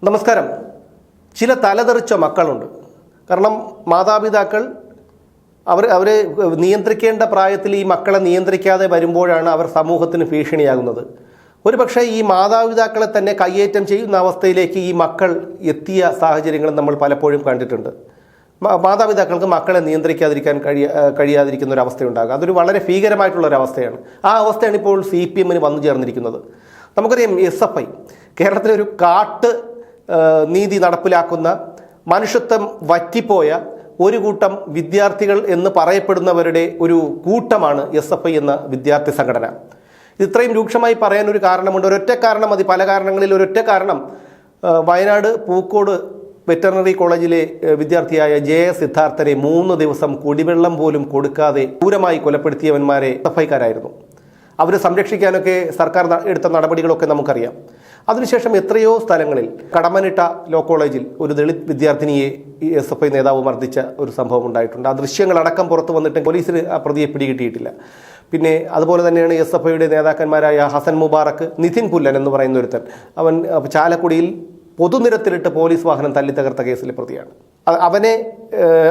നമസ്കാരം. ചില തലതെറിച്ച മക്കളുണ്ട്. കാരണം മാതാപിതാക്കൾ അവരെ നിയന്ത്രിക്കേണ്ട പ്രായത്തിൽ ഈ മക്കളെ നിയന്ത്രിക്കാതെ വരുമ്പോഴാണ് അവർ സമൂഹത്തിന് ഭീഷണിയാകുന്നത്. ഒരുപക്ഷെ ഈ മാതാപിതാക്കളെ തന്നെ കയ്യേറ്റം ചെയ്യുന്ന അവസ്ഥയിലേക്ക് ഈ മക്കൾ എത്തിയ സാഹചര്യങ്ങൾ നമ്മൾ പലപ്പോഴും കണ്ടിട്ടുണ്ട്. മാതാപിതാക്കൾക്ക് മക്കളെ നിയന്ത്രിക്കാതിരിക്കാൻ കഴിയാതിരിക്കുന്ന ഒരു അവസ്ഥയുണ്ടാകുക. അതൊരു വളരെ ഭീകരമായിട്ടുള്ളൊരവസ്ഥയാണ്. ആ അവസ്ഥയാണ് ഇപ്പോൾ CPM വന്നു ചേർന്നിരിക്കുന്നത്. നമുക്കറിയാം, SFI കേരളത്തിലൊരു കാട്ട് നീതി നടപ്പിലാക്കുന്ന, മനുഷ്യത്വം വറ്റിപ്പോയ ഒരു കൂട്ടം വിദ്യാർത്ഥികൾ എന്ന് പറയപ്പെടുന്നവരുടെ ഒരു കൂട്ടമാണ് SFI എന്ന വിദ്യാർത്ഥി സംഘടന. ഇത്രയും രൂക്ഷമായി പറയാൻ ഒരു കാരണമുണ്ട്. ഒരൊറ്റ കാരണം മതി. പല കാരണങ്ങളിൽ ഒരൊറ്റ കാരണം, വയനാട് പൂക്കോട് വെറ്ററിനറി കോളേജിലെ വിദ്യാർത്ഥിയായ JS സിദ്ധാർത്ഥനെ 3 ദിവസം കുടിവെള്ളം പോലും കൊടുക്കാതെ ക്രൂരമായി കൊലപ്പെടുത്തിയവന്മാരെ SFIക്കാരായിരുന്നു. അവരെ സംരക്ഷിക്കാനൊക്കെ സർക്കാർ എടുത്ത നടപടികളൊക്കെ നമുക്കറിയാം. അതിനുശേഷം എത്രയോ സ്ഥലങ്ങളിൽ, കടമനിട്ട ലോ കോളേജിൽ ഒരു ദളിത് വിദ്യാർത്ഥിനിയെ SFI നേതാവ് മർദ്ദിച്ച ഒരു സംഭവം ഉണ്ടായിട്ടുണ്ട്. ആ ദൃശ്യങ്ങളടക്കം പുറത്തു വന്നിട്ട് പോലീസിന് ആ പ്രതിയെ പിടികിട്ടിയിട്ടില്ല. പിന്നെ അതുപോലെ തന്നെയാണ് SFIയുടെ നേതാക്കന്മാരായ ഹസൻ മുബാറക്ക്, നിതിൻ പുല്ലൻ എന്ന് പറയുന്ന ഒരുത്തൻ, അവൻ ചാലക്കുടിയിൽ പൊതുനിരത്തിലിട്ട് പോലീസ് വാഹനം തല്ലി തകർത്ത കേസിലെ പ്രതിയാണ്. അവനെ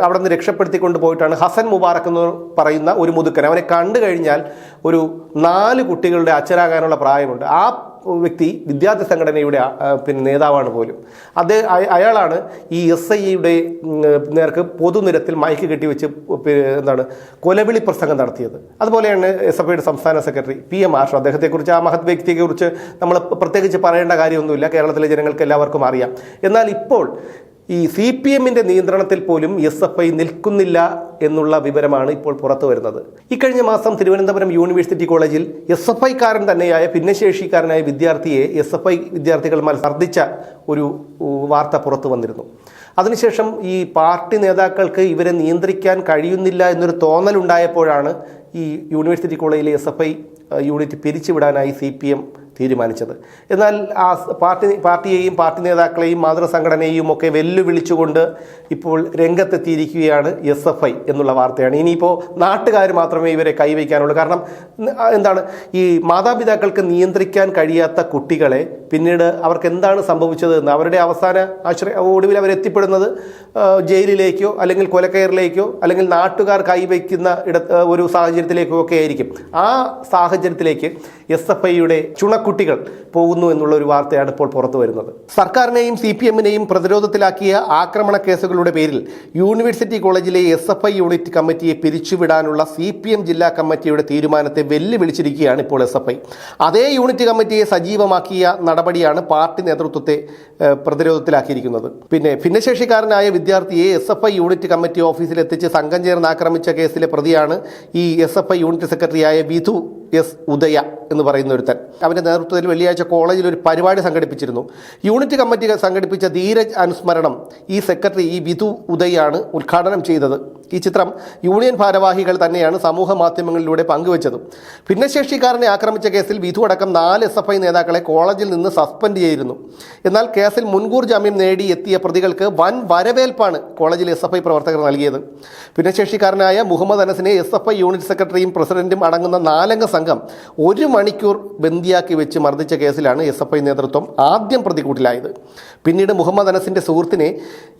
അവിടെ നിന്ന് രക്ഷപ്പെടുത്തിക്കൊണ്ട് പോയിട്ടാണ് ഹസൻ മുബാറക്ക് എന്ന് പറയുന്ന ഒരു മുതുക്കൻ. അവനെ കണ്ടു കഴിഞ്ഞാൽ ഒരു 4 കുട്ടികളുടെ അച്ഛനാകാനുള്ള പ്രായമുണ്ട്. ആ വ്യക്തി വിദ്യാർത്ഥി സംഘടനയുടെ നേതാവാണ് പോലും. അയാളാണ് ഈ SIയുടെ നേർക്ക് പൊതുനിരത്തിൽ മൈക്ക് കെട്ടിവെച്ച് കൊലവിളി പ്രസംഗം നടത്തിയത്. അതുപോലെയാണ് SFIയുടെ സംസ്ഥാന സെക്രട്ടറി PM ആഷോ. അദ്ദേഹത്തെക്കുറിച്ച്, ആ മഹത് വ്യക്തിയെക്കുറിച്ച് നമ്മൾ പ്രത്യേകിച്ച് പറയേണ്ട കാര്യമൊന്നുമില്ല, കേരളത്തിലെ ജനങ്ങൾക്ക് എല്ലാവർക്കും അറിയാം. എന്നാൽ ഇപ്പോൾ ഈ CPMന്റെ നിയന്ത്രണത്തിൽ പോലും SFI നിൽക്കുന്നില്ല എന്നുള്ള വിവരമാണ് ഇപ്പോൾ പുറത്തു വരുന്നത്. ഇക്കഴിഞ്ഞ മാസം തിരുവനന്തപുരം യൂണിവേഴ്സിറ്റി കോളേജിൽ SFIക്കാരൻ തന്നെയായ ഭിന്നശേഷിക്കാരനായ വിദ്യാർത്ഥിയെ SFI വിദ്യാർത്ഥികൾ മർദ്ദിച്ച ഒരു വാർത്ത പുറത്തു വന്നിരുന്നു. അതിനുശേഷം ഈ പാർട്ടി നേതാക്കൾക്ക് ഇവരെ നിയന്ത്രിക്കാൻ കഴിയുന്നില്ല എന്നൊരു തോന്നലുണ്ടായപ്പോഴാണ് ഈ യൂണിവേഴ്സിറ്റി കോളേജിലെ SFI യൂണിറ്റ് പിരിച്ചുവിടാനായി CPM തീരുമാനിച്ചത്. എന്നാൽ ആ പാർട്ടിയെയും പാർട്ടി നേതാക്കളെയും മാതൃസംഘടനയെയും ഒക്കെ വെല്ലുവിളിച്ചുകൊണ്ട് ഇപ്പോൾ രംഗത്തെത്തിയിരിക്കുകയാണ് SFI എന്നുള്ള വാർത്തയാണ്. ഇനിയിപ്പോൾ നാട്ടുകാർ മാത്രമേ ഇവരെ കൈവയ്ക്കാനുള്ളൂ. കാരണം എന്താണ്, ഈ മാതാപിതാക്കൾക്ക് നിയന്ത്രിക്കാൻ കഴിയാത്ത കുട്ടികളെ പിന്നീട് അവർക്ക് എന്താണ് സംഭവിച്ചത് എന്ന്, അവരുടെ അവസാന ഒടുവിൽ അവരെത്തിപ്പെടുന്നത് ജയിലിലേക്കോ അല്ലെങ്കിൽ കൊലക്കയറിലേക്കോ അല്ലെങ്കിൽ നാട്ടുകാർ കൈവയ്ക്കുന്ന ഒരു സാഹചര്യത്തിലേക്കോ ഒക്കെ ആയിരിക്കും. ആ സാഹചര്യത്തിലേക്ക് SFIയുടെ ചുണക്കുട്ടികൾ പോകുന്നു എന്നുള്ള ഒരു വാർത്തയാണ് ഇപ്പോൾ പുറത്തു വരുന്നത്. സർക്കാരിനെയും CPMനെയും പ്രതിരോധത്തിലാക്കിയ ആക്രമണ കേസുകളുടെ പേരിൽ യൂണിവേഴ്സിറ്റി കോളേജിലെ SFI യൂണിറ്റ് കമ്മിറ്റിയെ പിരിച്ചുവിടാനുള്ള CPM ജില്ലാ കമ്മിറ്റിയുടെ തീരുമാനത്തെ വെല്ലുവിളിച്ചിരിക്കുകയാണ് ഇപ്പോൾ SFI. അതേ യൂണിറ്റ് കമ്മിറ്റിയെ സജീവമാക്കിയ നടപടിയാണ് പാർട്ടി നേതൃത്വത്തെ പ്രതിരോധത്തിലാക്കിയിരിക്കുന്നത്. പിന്നെ ഭിന്നശേഷിക്കാരനായ വിദ്യാർത്ഥിയെ SFI യൂണിറ്റ് കമ്മിറ്റി ഓഫീസിൽ എത്തിച്ച് സംഘം ചേർന്ന് ആക്രമിച്ച കേസിലെ പ്രതിയാണ് ഈ SFI യൂണിറ്റ് സെക്രട്ടറിയായ വിധു S ഉദയ എന്ന് പറയുന്ന ഒരുത്തൻ. അവൻ്റെ നേതൃത്വത്തിൽ വെള്ളിയാഴ്ച കോളേജിൽ ഒരു പരിപാടി സംഘടിപ്പിച്ചിരുന്നു. യൂണിറ്റ് കമ്മിറ്റി സംഘടിപ്പിച്ച ധീരജ് അനുസ്മരണം ഈ സെക്രട്ടറി ഈ വിധു ഉദയാണ് ഉദ്ഘാടനം ചെയ്തത്. ഈ ചിത്രം യൂണിയൻ ഭാരവാഹികൾ തന്നെയാണ് സമൂഹ മാധ്യമങ്ങളിലൂടെ പങ്കുവച്ചത്. ഭിന്നശേഷിക്കാരനെ ആക്രമിച്ച കേസിൽ വിധു അടക്കം 4 SFI നേതാക്കളെ കോളേജിൽ നിന്ന് സസ്പെൻഡ് ചെയ്തിരുന്നു. എന്നാൽ കേസിൽ മുൻകൂർ ജാമ്യം നേടി എത്തിയ പ്രതികൾക്ക് വൻ വരവേൽപ്പാണ് കോളേജിലെ SFI പ്രവർത്തകർ നൽകിയത്. ഭിന്നശേഷിക്കാരനായ മുഹമ്മദ് അനസിനെ SFI യൂണിറ്റ് സെക്രട്ടറിയും പ്രസിഡന്റും അടങ്ങുന്ന 4 അംഗ സംഘം 1 മണിക്കൂർ ബന്ദിയാക്കി വെച്ച് മർദ്ദിച്ച കേസിലാണ് SFI നേതൃത്വം ആദ്യം പ്രതികൂട്ടിലായത്. പിന്നീട് മുഹമ്മദ് അനസിന്റെ സുഹൃത്തിനെ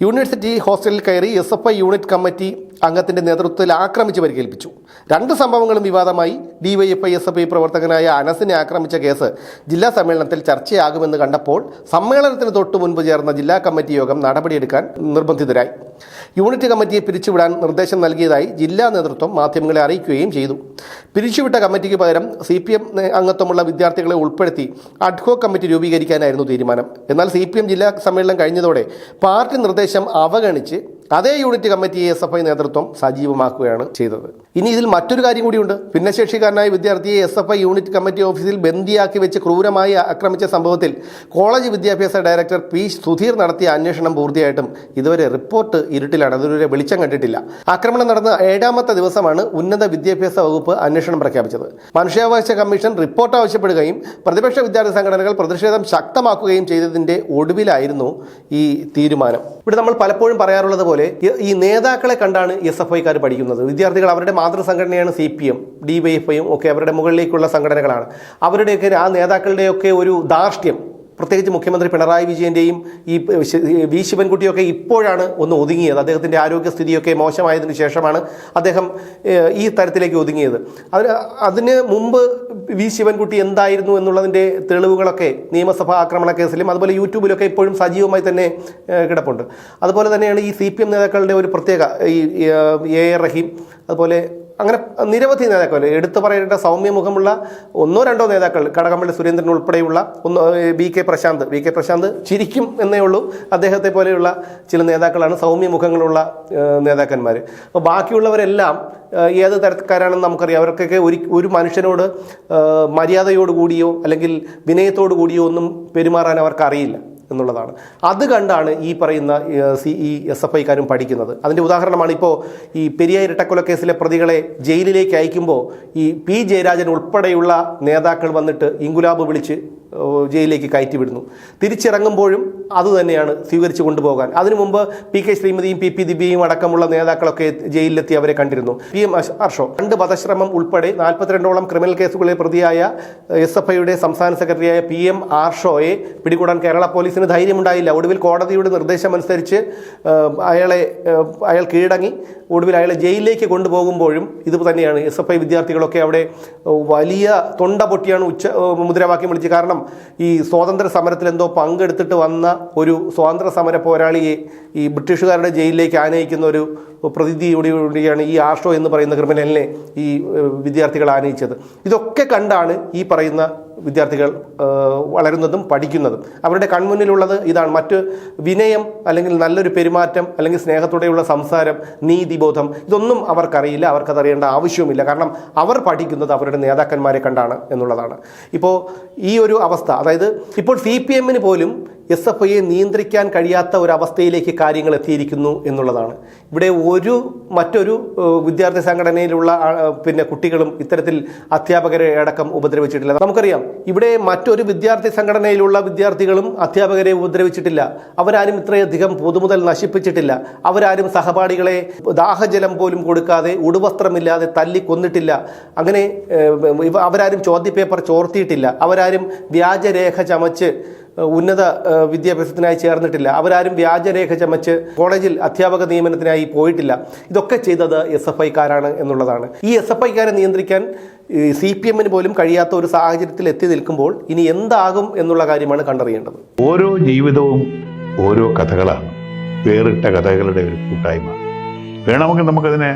യൂണിവേഴ്സിറ്റി ഹോസ്റ്റലിൽ കയറി SFI യൂണിറ്റ് കമ്മിറ്റി അംഗത്തിന്റെ നേതൃത്വത്തിൽ ആക്രമിച്ച് പരിക്കേൽപ്പിച്ചു. 2 സംഭവങ്ങളും വിവാദമായി. DYFI SFI പ്രവർത്തകനായ അനസിനെ ആക്രമിച്ച കേസ് ജില്ലാ സമ്മേളനത്തിൽ ചർച്ചയാകുമെന്ന് കണ്ടപ്പോൾ സമ്മേളനത്തിന് തൊട്ടു മുൻപ് ചേർന്ന ജില്ലാ കമ്മിറ്റി യോഗം നടപടിയെടുക്കാൻ നിർബന്ധിതരായി. യൂണിറ്റ് കമ്മിറ്റിയെ പിരിച്ചുവിടാൻ നിർദ്ദേശം നൽകിയതായി ജില്ലാ നേതൃത്വം മാധ്യമങ്ങളെ അറിയിക്കുകയും ചെയ്തു. പിരിച്ചുവിട്ട കമ്മിറ്റിക്ക് പകരം CPM അംഗത്വമുള്ള വിദ്യാർത്ഥികളെ ഉൾപ്പെടുത്തി അഡ്ഹോക് കമ്മിറ്റി രൂപീകരിക്കാനായിരുന്നു തീരുമാനം. എന്നാൽ CPM ജില്ലാ സമ്മേളനം കഴിഞ്ഞതോടെ പാർട്ടി നിർദ്ദേശം അവഗണിച്ച് അതേ യൂണിറ്റ് കമ്മിറ്റിയെ SFI നേതൃത്വം സജീവമാക്കുകയാണ് ചെയ്തത്. ഇനി ഇതിൽ മറ്റൊരു കാര്യം കൂടിയുണ്ട്. ഭിന്നശേഷിക്കാരനായ വിദ്യാർത്ഥിയെ SFI യൂണിറ്റ് കമ്മിറ്റി ഓഫീസിൽ ബന്ദിയാക്കി വെച്ച് ക്രൂരമായി ആക്രമിച്ച സംഭവത്തിൽ കോളേജ് വിദ്യാഭ്യാസ ഡയറക്ടർ P സുധീർ നടത്തിയ അന്വേഷണം പൂർത്തിയായിട്ടും ഇതുവരെ റിപ്പോർട്ട് ഇരുട്ടിലാണ്. അതൊരു വെളിച്ചം കണ്ടിട്ടില്ല. ആക്രമണം നടന്ന 7ാമത്തെ ദിവസമാണ് ഉന്നത വിദ്യാഭ്യാസ വകുപ്പ് അന്വേഷണം പ്രഖ്യാപിച്ചത്. മനുഷ്യാവകാശ കമ്മീഷൻ റിപ്പോർട്ട് ആവശ്യപ്പെടുകയും പ്രതിപക്ഷ വിദ്യാർത്ഥി സംഘടനകൾ പ്രതിഷേധം ശക്തമാക്കുകയും ചെയ്തതിൻ്റെ ഒടുവിലായിരുന്നു ഈ തീരുമാനം. ഇവിടെ നമ്മൾ പലപ്പോഴും പറയാറുള്ളത് പോലെ ഈ നേതാക്കളെ കണ്ടാണ് SFIക്കാർ പഠിക്കുന്നത്. വിദ്യാർത്ഥികൾ അവരുടെ മാതൃസംഘടനയാണ് CPM, DYFIയും ഒക്കെ അവരുടെ മുകളിലേക്കുള്ള സംഘടനകളാണ്. അവരുടെയൊക്കെ ആ നേതാക്കളുടെയൊക്കെ ഒരു ധാർഷ്ട്യം പ്രത്യേകിച്ച് മുഖ്യമന്ത്രി പിണറായി വിജയൻ്റെയും ഈ വി ശിവൻകുട്ടിയൊക്കെ ഇപ്പോഴാണ് ഒന്ന് ഒതുങ്ങിയത്. അദ്ദേഹത്തിൻ്റെ ആരോഗ്യസ്ഥിതിയൊക്കെ മോശമായതിനു ശേഷമാണ് അദ്ദേഹം ഈ തരത്തിലേക്ക് ഒതുങ്ങിയത്. അതിന് മുമ്പ് വി ശിവൻകുട്ടി എന്തായിരുന്നു എന്നുള്ളതിൻ്റെ തെളിവുകളൊക്കെ നിയമസഭാ ആക്രമണ കേസിലും അതുപോലെ യൂട്യൂബിലൊക്കെ ഇപ്പോഴും സജീവമായി തന്നെ കിടപ്പുണ്ട്. അതുപോലെ തന്നെയാണ് ഈ CPM നേതാക്കളുടെ ഒരു പ്രത്യേക ഈ AR റഹീം, അതുപോലെ അങ്ങനെ നിരവധി നേതാക്കൾ, എടുത്തു പറയേണ്ട സൗമ്യമുഖമുള്ള ഒന്നോ രണ്ടോ നേതാക്കൾ, കടകംപള്ളി സുരേന്ദ്രൻ ഉൾപ്പെടെയുള്ള VK പ്രശാന്ത് ചിരിക്കും എന്നേ ഉള്ളൂ. അദ്ദേഹത്തെ പോലെയുള്ള ചില നേതാക്കളാണ് സൗമ്യമുഖങ്ങളുള്ള നേതാക്കന്മാർ. അപ്പോൾ ബാക്കിയുള്ളവരെല്ലാം ഏത് തരക്കാരാണെന്ന് നമുക്കറിയാം. അവർക്കൊക്കെ ഒരു മനുഷ്യനോട് മര്യാദയോടുകൂടിയോ അല്ലെങ്കിൽ വിനയത്തോടു കൂടിയോ ഒന്നും പെരുമാറാൻ അവർക്കറിയില്ല എന്നുള്ളതാണ്. അത് കണ്ടാണ് ഈ പറയുന്ന ഈ SFIക്കാരും പഠിക്കുന്നത്. അതിൻ്റെ ഉദാഹരണമാണ് ഇപ്പോൾ ഈ പെരിയ ഇരട്ടക്കൊലക്കേസിലെ പ്രതികളെ ജയിലിലേക്ക് അയക്കുമ്പോൾ ഈ P ജയരാജൻ ഉൾപ്പെടെയുള്ള നേതാക്കൾ വന്നിട്ട് ഇൻകുലാബ് വിളിച്ച് ജയിലിലേക്ക് കയറ്റിവിടുന്നു. തിരിച്ചിറങ്ങുമ്പോഴും അതുതന്നെയാണ് സ്വീകരിച്ചു കൊണ്ടുപോകാൻ. അതിനു മുമ്പ് PK ശ്രീമതിയും PP ദിവ്യയും അടക്കമുള്ള നേതാക്കളൊക്കെ ജയിലിലെത്തി അവരെ കണ്ടിരുന്നു. PM ആർഷോ 2 വധശ്രമം ഉൾപ്പെടെ 42ഓളം ക്രിമിനൽ കേസുകളിൽ പ്രതിയായ SFIയുടെ സംസ്ഥാന സെക്രട്ടറിയായ PM ആർഷോയെ പിടികൂടാൻ കേരള പോലീസിന് ധൈര്യമുണ്ടായില്ല. ഒടുവിൽ കോടതിയുടെ നിർദ്ദേശമനുസരിച്ച് അയാൾ കീഴടങ്ങി. ഒടുവിൽ അയാളെ ജയിലിലേക്ക് കൊണ്ടുപോകുമ്പോഴും ഇത് തന്നെയാണ്. SFI വിദ്യാർത്ഥികളൊക്കെ അവിടെ വലിയ തൊണ്ട പൊട്ടിയാണ് മുദ്രാവാക്യം വിളിച്ച്. കാരണം ഈ സ്വാതന്ത്ര്യ സമരത്തിൽ എന്തോ പങ്കെടുത്തിട്ട് വന്ന ഒരു സ്വാതന്ത്ര്യ സമര പോരാളിയെ ഈ ബ്രിട്ടീഷുകാരുടെ ജയിലിലേക്ക് ആനയിക്കുന്ന ഒരു പ്രതിനിധിയോടുകൂടിയാണ് ഈ ആർഷോ എന്ന് പറയുന്ന ക്രിമിനലിനെ ഈ വിദ്യാർത്ഥികൾ ആനയിച്ചത്. ഇതൊക്കെ കണ്ടാണ് ഈ പറയുന്ന വിദ്യാർത്ഥികൾ വളരുന്നതും പഠിക്കുന്നതും. അവരുടെ കൺമുന്നിലുള്ളത് ഇതാണ്. മറ്റ് വിനയം അല്ലെങ്കിൽ നല്ലൊരു പെരുമാറ്റം അല്ലെങ്കിൽ സ്നേഹത്തോടെയുള്ള സംസാരം, നീതിബോധം, ഇതൊന്നും അവർക്കറിയില്ല. അവർക്കതറിയേണ്ട ആവശ്യവുമില്ല. കാരണം അവർ പഠിക്കുന്നത് അവരുടെ നേതാക്കന്മാരെ കണ്ടാണ് എന്നുള്ളതാണ്. ഇപ്പോൾ ഈ ഒരു അവസ്ഥ, അതായത് ഇപ്പോൾ CPMന് പോലും SFIയെ നിയന്ത്രിക്കാൻ കഴിയാത്ത ഒരവസ്ഥയിലേക്ക് കാര്യങ്ങൾ എത്തിയിരിക്കുന്നു എന്നുള്ളതാണ്. ഇവിടെ മറ്റൊരു വിദ്യാർത്ഥി സംഘടനയിലുള്ള കുട്ടികളും ഇത്തരത്തിൽ അധ്യാപകരെ അടക്കം ഉപദ്രവിച്ചിട്ടില്ല. നമുക്കറിയാം, ഇവിടെ മറ്റൊരു വിദ്യാർത്ഥി സംഘടനയിലുള്ള വിദ്യാർത്ഥികളും അധ്യാപകരെ ഉപദ്രവിച്ചിട്ടില്ല. അവരാരും ഇത്രയധികം പൊതുമുതൽ നശിപ്പിച്ചിട്ടില്ല. അവരാരും സഹപാഠികളെ ദാഹജലം പോലും കൊടുക്കാതെ ഉടുവസ്ത്രമില്ലാതെ തല്ലിക്കൊന്നിട്ടില്ല. അങ്ങനെ അവരാരും ചോദ്യപേപ്പർ ചോർത്തിയിട്ടില്ല. അവരാരും വ്യാജരേഖ ചമച്ച് ഉന്നത വിദ്യാഭ്യാസത്തിനായി ചേർന്നിട്ടില്ല. അവരാരും വ്യാജരേഖ ചമച്ച് കോളേജിൽ അധ്യാപക നിയമനത്തിനായി പോയിട്ടില്ല. ഇതൊക്കെ ചെയ്തത് SFIക്കാരാണ് എന്നുള്ളതാണ്. ഈ SFIക്കാരെ നിയന്ത്രിക്കാൻ CPMന് പോലും കഴിയാത്ത ഒരു സാഹചര്യത്തിൽ എത്തി നിൽക്കുമ്പോൾ ഇനി എന്താകും എന്നുള്ള കാര്യമാണ് കണ്ടറിയേണ്ടത്. ഓരോ ജീവിതവും ഓരോ കഥകളാണ്, വേറിട്ട കഥകളുടെ ഒരു കൂട്ടായ്മ. വേണമെങ്കിൽ നമുക്കതിനെ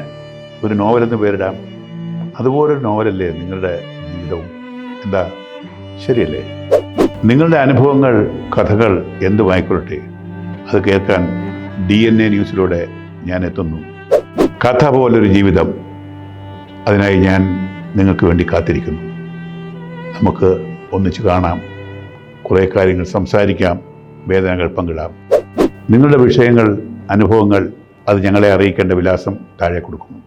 ഒരു നോവലെന്ന് പേരിടാം. അതുപോലൊരു നോവലല്ലേ നിങ്ങളുടെ ജീവിതവും? എന്താ, ശരിയല്ലേ? നിങ്ങളുടെ അനുഭവങ്ങൾ, കഥകൾ എന്തുമായിക്കൊള്ളട്ടെ, അത് കേൾക്കാൻ DNA ന്യൂസിലൂടെ ഞാൻ എത്തുന്നു. കഥ പോലൊരു ജീവിതം, അതിനായി ഞാൻ നിങ്ങൾക്ക് വേണ്ടി കാത്തിരിക്കുന്നു. നമുക്ക് ഒന്നിച്ച് കാണാം, കുറേ കാര്യങ്ങൾ സംസാരിക്കാം, വേദനകൾ പങ്കിടാം. നിങ്ങളുടെ വിഷയങ്ങൾ, അനുഭവങ്ങൾ അത് ഞങ്ങളെ അറിയിക്കേണ്ട വിലാസം താഴെ കൊടുക്കുന്നു.